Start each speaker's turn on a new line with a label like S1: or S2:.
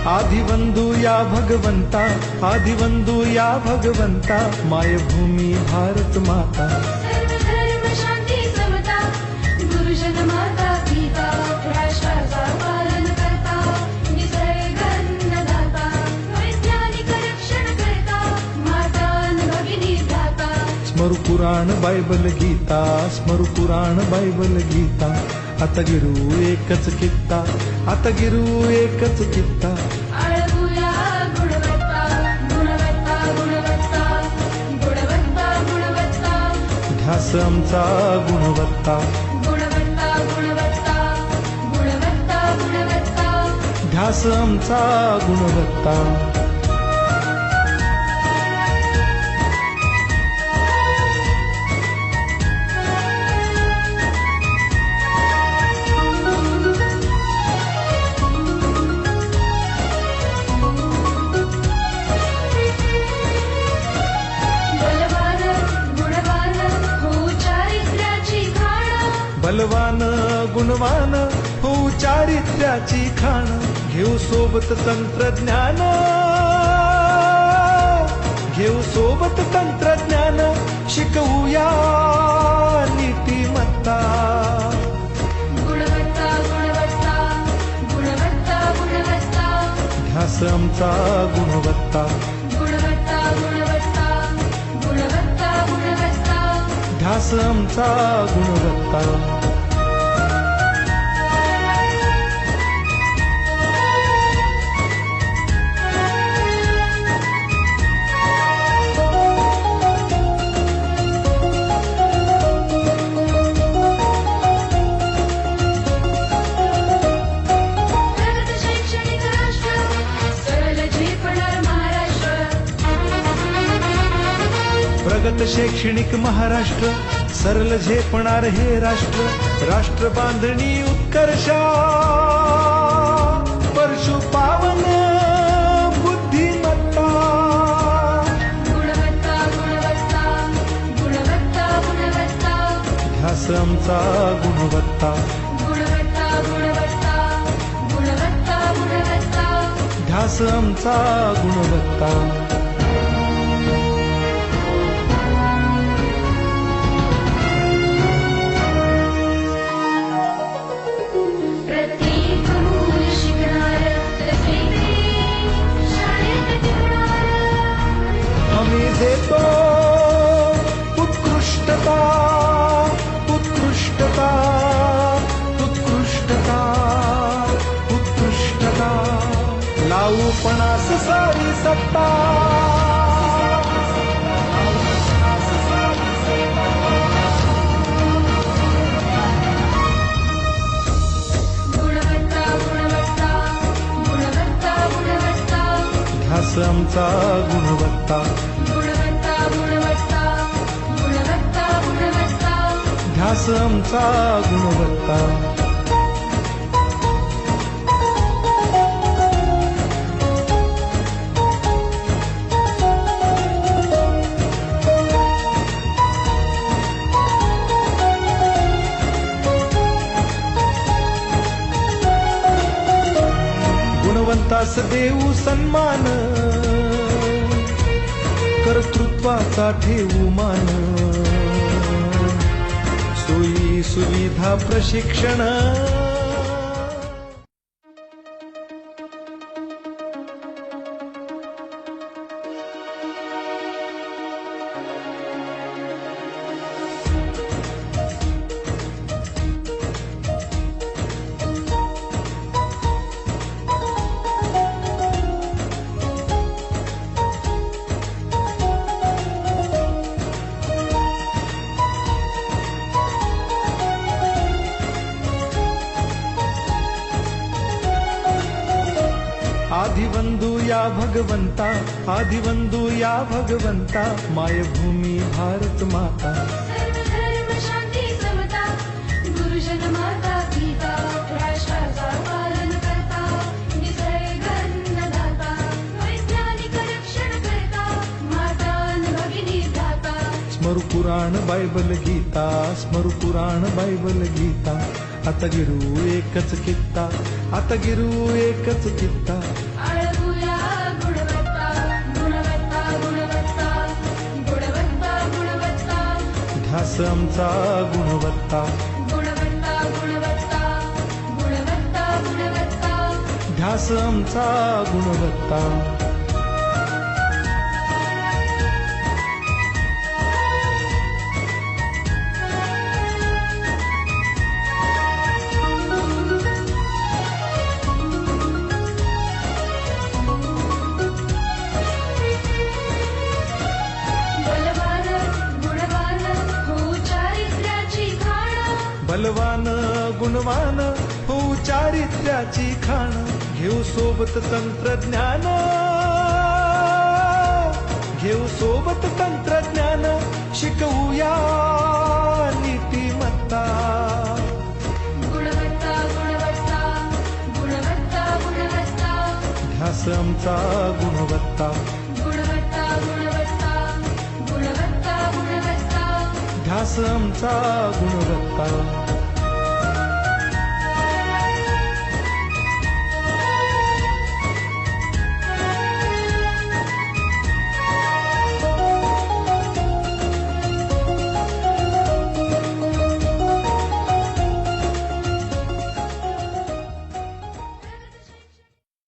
S1: आदिवंदू या भगवंता, आदिवंदू या भगवंता, मायभूमी भारत माता,
S2: सर्वधर्म शांती समता, गुरुजन माता पिता, राष्ट्राचा पालन करता, निसर्ग अन्नदाता, वैज्ञानिक रक्षण करता, माता अन भगिनी भ्राता.
S1: स्मरू पुराण बायबल गीता, स्मरू पुराण बायबल गीता, आता गिरू एकच कित्ता, आता गिरू एकच कित्ता.
S2: आळगुया गुणवत्ता, गुणवत्ता, गुणवत्ता, गुणवत्ता, गुणवत्ता,
S1: ध्यास आमचा गुणवत्ता,
S2: गुणवत्ता, गुणवत्ता, गुणवत्ता, गुणवत्ता.
S1: ध्यास आमचा गुणवत्ता. बलवान गुणवान हो चारित्र्याची खाण, घेऊ सोबत तंत्रज्ञान, घेऊ सोबत तंत्रज्ञान, शिकवूया नीतिमत्ता.
S2: गुणवत्ता, गुणवत्ता, गुणवत्ता, गुणवत्ता,
S1: ध्यास आमचा गुणवत्ता,
S2: गुणवत्ता, गुणवत्ता, गुणवत्ता, गुणवत्ता.
S1: ध्यास आमचा गुणवत्ता.
S2: प्रगत शैक्षणिक राष्ट्र, सरळ झेपणार महाराष्ट्र.
S1: प्रगत शैक्षणिक महाराष्ट्र, सरल झेपणार हे राष्ट्र, राष्ट्र बांधणी उत्कर्षा, परशु पावन बुद्धिमत्ता.
S2: गुणवत्ता, गुणवत्ता, गुणवत्ता, गुणवत्ता,
S1: ध्यास आमचा गुणवत्ता,
S2: गुणवत्ता, गुणवत्ता, गुणवत्ता, गुणवत्ता.
S1: ध्यास आमचा गुणवत्ता.
S2: प्रत्येक मूल शिकणार, तसे शाळेत टिकणार.
S1: आम्ही देतो उत्कृष्टता, उत्कृष्टता, उत्कृष्टता, उत्कृष्टता, लावू पणास सारी सत्ता.
S2: गुणवत्ता, गुणवत्ता, गुणवत्ता, गुणवत्ता,
S1: ध्यास आमचा गुणवत्ता,
S2: गुणवत्ता, गुणवत्ता, गुणवत्ता, गुणवत्ता.
S1: ध्यास आमचा गुणवत्ता. गुणवंतास देऊ सन्मान, कर्तृत्वाचा ठेवू मान, सोयी सुविधा प्रशिक्षण. आदिवंदू या भगवंता, आदिवंदू या भगवंता, मायभूमी भारत माता.
S2: सर्व धर्म शांती समता, गुरुजन माता पिता, राष्ट्राचा पालन करता, निसर्ग अन्नदाता, वैज्ञानिक रक्षण करता, माता अन भगिनी दाता.
S1: स्मरू पुराण बायबल गीता, स्मरू पुराण बायबल गीता. आता गिरू एकच कित्ता, आता गिरू एकच कित्ता.
S2: आळगूया गुणवत्ता, गुणवत्ता, गुणवत्ता, गुणवत्ता, गुणवत्ता,
S1: ध्यास आमचा गुणवत्ता,
S2: गुणवत्ता, गुणवत्ता, गुणवत्ता, गुणवत्ता.
S1: ध्यास आमचा गुणवत्ता.
S2: बलवान, गुणवान, हो चारित्र्याची खाण.
S1: बलवान गुणवान हो चारित्र्याची खाण. घेऊ सोबत तंत्रज्ञान, घेऊ सोबत तंत्रज्ञान. शिकवूया नीतिमत्ता.
S2: गुणवत्ता, गुणवत्ता, गुणवत्ता, गुणवत्ता,
S1: ध्यास आमचा गुणवत्ता,
S2: गुणवत्ता, गुणवत्ता, गुणवत्ता, गुणवत्ता.
S1: ध्यास आमचा गुणवत्ता.